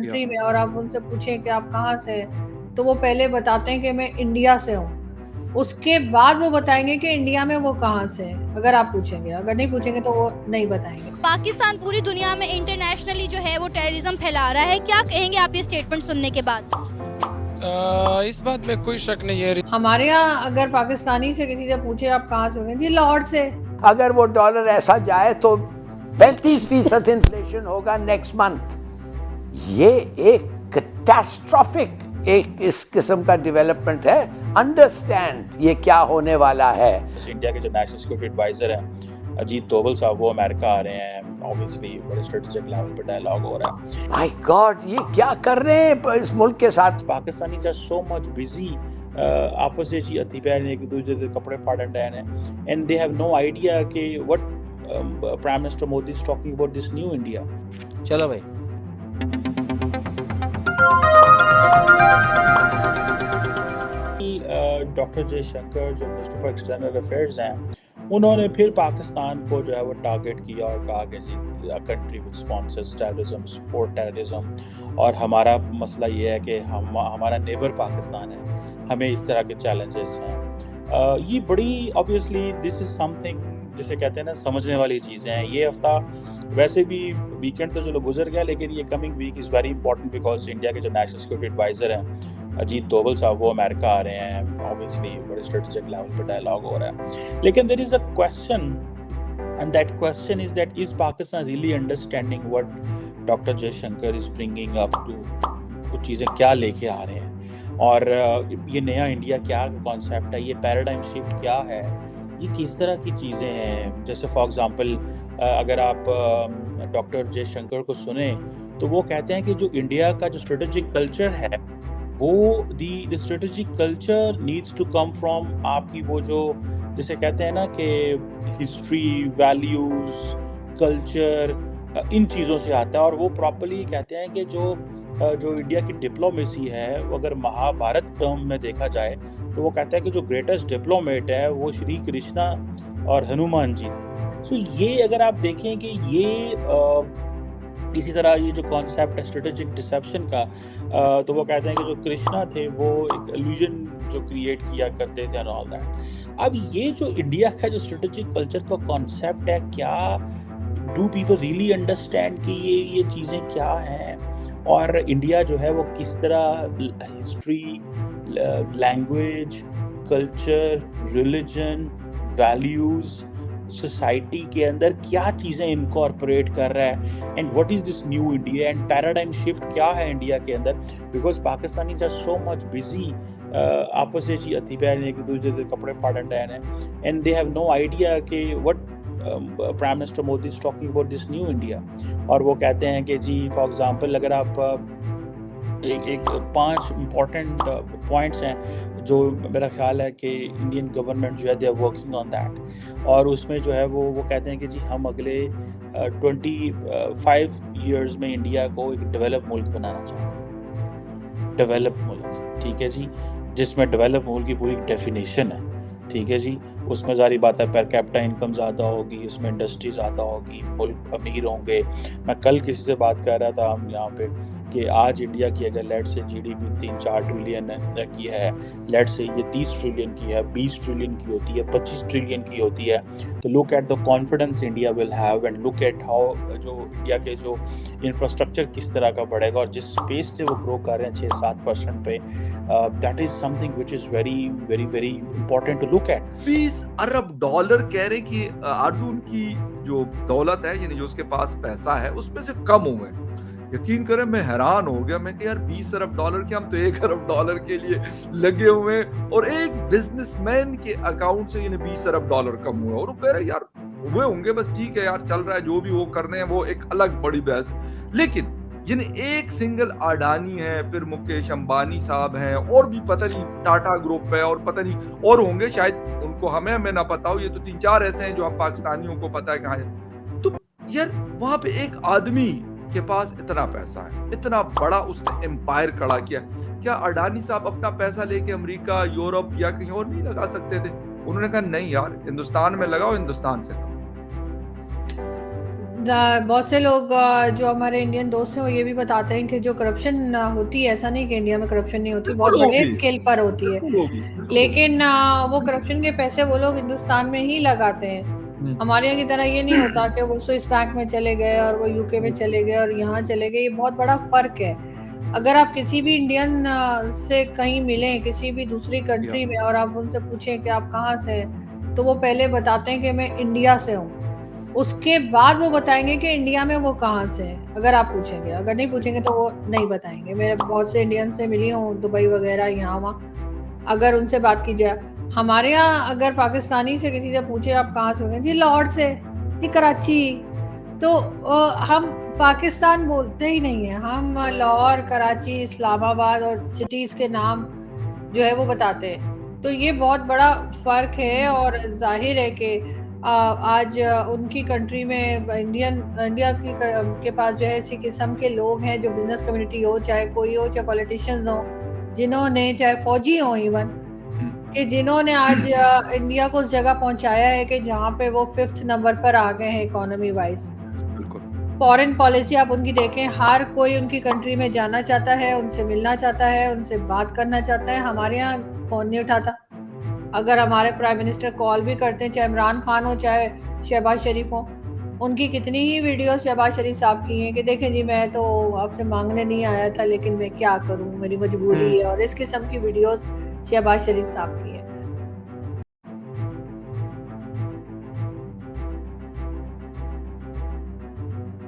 जी country हाँ। में और आप उनसे पूछें कि आप कहाँ से हैं, तो वो पहले बताते हैं कि मैं इंडिया से हूँ। उसके बाद वो बताएँगे कि इंडिया में वो कहाँ से हैं, अगर आप पूछेंगे। अगर नहीं पूछेंगे तो वो नहीं बताएँगे। पाकिस्तान पूरी दुनिया में इंटरनेशनली जो है वो टेररिज्म फैला रहा है, क्या कहेंगे आप ये स्टेटमेंट सुनने के बाद? इस बात में कोई शक नहीं है। हमारे यहाँ अगर पाकिस्तानी से किसी से पूछे आप कहाँ से हो? जी लाहौर से। अगर वो डॉलर ऐसा जाए तो 35% इन्फ्लेशन होगा नेक्स्ट मंथ। ये एक कैटास्ट्रोफिक एक इस किस्म का डेवलपमेंट है। अंडरस्टैंड ये क्या होने वाला है। इंडिया के जो नेशनल सिक्योरिटी एडवाइजर हैं अजीत डोभाल साहब, वो अमेरिका आ रहे हैं। ऑब्वियसली बड़े स्ट्रेटेजिक लेवल पर डायलॉग हो रहा है। माय गॉड, ये क्या कर रहे हैं इस मुल्क के साथ। Pakistanis are so much busy आपस में जी हथी पैर एक दूसरे के कपड़े फाड़न डे ने, and they have no idea कि what prime minister Modi is talking about this new India. चलो भाई, डॉक्टर जयशंकर जो मिनिस्टर फॉर एक्सटर्नल अफेयर्स हैं, उन्होंने फिर पाकिस्तान को जो है वो टारगेट किया और कहा कि जी country which sponsors terrorism, support terrorism, और हमारा मसला ये है कि हमारा नेबर पाकिस्तान है, हमें इस तरह के चैलेंजेस हैं। ये बड़ी ऑब्वियसली दिस इज़ समथिंग जिसे कहते हैं ना समझने वाली चीज़ें हैं। ये हफ्ता वैसे भी वीकेंड तो चलो गुजर गया, लेकिन ये coming week is very important because India के जो नेशनल सिक्योरिटी एडवाइज़र हैं अजीत डोभाल साहब, वो अमेरिका आ रहे हैं। ऑब्वियसली बड़े स्ट्रेटेजिक लेवल पर डायलॉग हो रहा है। लेकिन there is a question, and that question is that is Pakistan really understanding what doctor Jaishankar is bringing up to, कुछ चीज़ें क्या लेके आ रहे हैं, और ये नया इंडिया क्या कॉन्सेप्ट है, ये पैराडाइम शिफ्ट क्या है, ये किस तरह की चीज़ें हैं। जैसे फॉर एग्जांपल अगर आप डॉक्टर जयशंकर को सुने तो वो कहते हैं कि जो इंडिया का जो स्ट्रेटेजिक कल्चर है वो the strategic culture needs to come from आपकी वो जो जिसे कहते हैं ना कि हिस्ट्री, वैल्यूज़, कल्चर, इन चीज़ों से आता है। और वो प्रॉपर्ली कहते हैं कि जो इंडिया की डिप्लोमेसी है, वो अगर महाभारत टर्म में देखा जाए तो वो कहता है कि जो ग्रेटेस्ट डिप्लोमेट है वो श्री कृष्णा और हनुमान जी थे। सो ये अगर आप देखें कि ये इसी तरह ये जो कॉन्सेप्ट है स्ट्रेटेजिक डिसेप्शन का, तो वो कहते हैं कि जो कृष्णा थे वो एक इल्यूजन जो क्रिएट किया करते थे एंड ऑल दैट। अब ये जो इंडिया का जो स्ट्रेटेजिक कल्चर का कॉन्सेप्ट है, क्या डू पीपल रियली अंडरस्टैंड कि ये चीज़ें क्या हैं, और इंडिया जो है वो किस तरह history, language, culture, religion, values, society के अंदर क्या चीज़ें इनकॉर्पोरेट कर रहा है, and what is this new India, and paradigm shift क्या है इंडिया के अंदर। Because Pakistanis are so much busy आपस में जी हथी पैर एक दूसरे के कपड़े फाड़न डे ने, and they have no idea कि what prime minister Modi is talking about this new India. और वो कहते हैं कि जी फॉर एग्जांपल अगर आप एक 5 इम्पॉर्टेंट पॉइंट्स हैं जो मेरा ख्याल है कि इंडियन गवर्नमेंट जो है they are working on that, और उसमें जो है वो कहते हैं कि जी हम अगले 25 ईयर्स में इंडिया को एक डेवलप मुल्क बनाना चाहते हैं। डेवलप मुल्क, ठीक है जी, जिसमें डेवलप मुल्क की पूरी डेफिनेशन है, ठीक है जी। उसमें सारी बात है, पर कैपिटा इनकम ज़्यादा होगी, उसमें इंडस्ट्री ज़्यादा होगी, मुल्क अमीर होंगे। मैं कल किसी से बात कर रहा था हम यहाँ पे कि आज इंडिया की अगर लेट से जीडीपी 3-4 ट्रिलियन की है, लेट से ये 30 ट्रिलियन की है, 20 ट्रिलियन की होती है, 25 ट्रिलियन की होती है, तो look at the confidence India will have, and look at how जो इंडिया के जो इंफ्रास्ट्रक्चर किस तरह का बढ़ेगा, और जिस स्पेस से वो ग्रो कर रहे हैं 6-7% पे, that is something which is very very very important to look at. 20 अरब डॉलर कह रहे कि अर्जुन की जो दौलत है, यानी जो उसके पास पैसा है, उसमें से कम हुए। यकीन करें मैं हैरान हो गया। मैं यार 20 अरब डॉलर के, हम तो 1 अरब डॉलर के लिए लगे हुए हैं, और एक बिजनेसमैन के अकाउंट से यानी 20 अरब डॉलर कम हुए, और वो कह रहे यार हुए होंगे, बस ठीक है यार, चल रहा है, जो भी वो कर रहे हैं वो एक अलग बड़ी बहस। लेकिन यानी एक सिंगल अडानी है, फिर मुकेश अंबानी साहब हैं, और भी पता नहीं टाटा ग्रुप है, और पता नहीं और होंगे, शायद उनको हमें ना पता हो। ये तो 3-4 ऐसे हैं जो हम पाकिस्तानियों को पता है कहाँ है। तो यार वहां पे एक आदमी के पास इतना पैसा है, इतना बड़ा उसने एम्पायर खड़ा किया, क्या अडानी साहब अपना पैसा लेके अमेरिका, यूरोप या कहीं और नहीं लगा सकते थे? उन्होंने कहा नहीं यार, हिंदुस्तान में लगाओ, हिंदुस्तान से। बहुत से लोग जो हमारे इंडियन दोस्त हैं वो ये भी बताते हैं कि जो करप्शन होती है, ऐसा नहीं कि इंडिया में करप्शन नहीं होती, बहुत बिल्कुल बड़े होगी, स्केल पर होती है। बिल्कुल होगी, बिल्कुल होगी। लेकिन वो करप्शन के पैसे वो लोग हिंदुस्तान में ही लगाते हैं। हुँ, हमारे यहाँ की तरह ये नहीं होता कि वो स्विस बैंक में चले गए और वो यूके में चले गए और यहाँ चले गए, ये बहुत बड़ा फ़र्क है। अगर आप किसी भी इंडियन से कहीं मिलें, किसी भी दूसरी कंट्री में और आप उनसे पूछें कि आप कहाँ से हैं, तो वो पहले बताते हैं कि मैं इंडिया से हूँ। उसके बाद वो बताएँगे कि इंडिया में वो कहाँ से हैं, अगर आप पूछेंगे। अगर नहीं पूछेंगे तो वो नहीं बताएँगे। मेरे बहुत से इंडियन से मिली हूँ, दुबई वगैरह यहाँ-वहाँ। अगर उनसे बात की जाए, हमारे यहाँ अगर पाकिस्तानी से किसी से पूछे आप कहाँ से हो? जी लाहौर से, जी कराची। तो हम पाकिस्तान बोलते ही नहीं है। हम लाहौर, कराची, इस्लामाबाद और सिटीज़ के नाम जो है वो बताते हैं। तो ये बहुत बड़ा फ़र्क है और ज़ाहिर है कि आज उनकी कंट्री में इंडिया के पास जो है इसी किस्म के लोग हैं जो बिज़नेस कम्युनिटी हो, चाहे कोई हो, चाहे पॉलिटिशियंस हों, जिन्होंने चाहे फ़ौजी हों इवन, कि जिन्होंने आज इंडिया को उस जगह पहुँचाया है कि जहाँ पे वो 5th नंबर पर आ गए हैं इकोनॉमी वाइज़। बिल्कुल। फॉरेन पॉलिसी आप उनकी देखें, हर कोई उनकी कंट्री में जाना चाहता है, उनसे मिलना चाहता है, उनसे बात करना चाहता है। हमारे यहाँ फ़ोन नहीं उठाता। अगर हमारे प्राइम मिनिस्टर कॉल भी करते हैं, चाहे इमरान खान हो, चाहे शहबाज़ शरीफ हो, उनकी कितनी ही वीडियोज़ शहबाज़ शरीफ साहब की हैं कि देखें जी मैं तो आपसे माँगने नहीं आया था लेकिन मैं क्या करूँ, मेरी मजबूरी है और इस किस्म की वीडियोज़ शहबाज़ शरीफ साहब की हैं।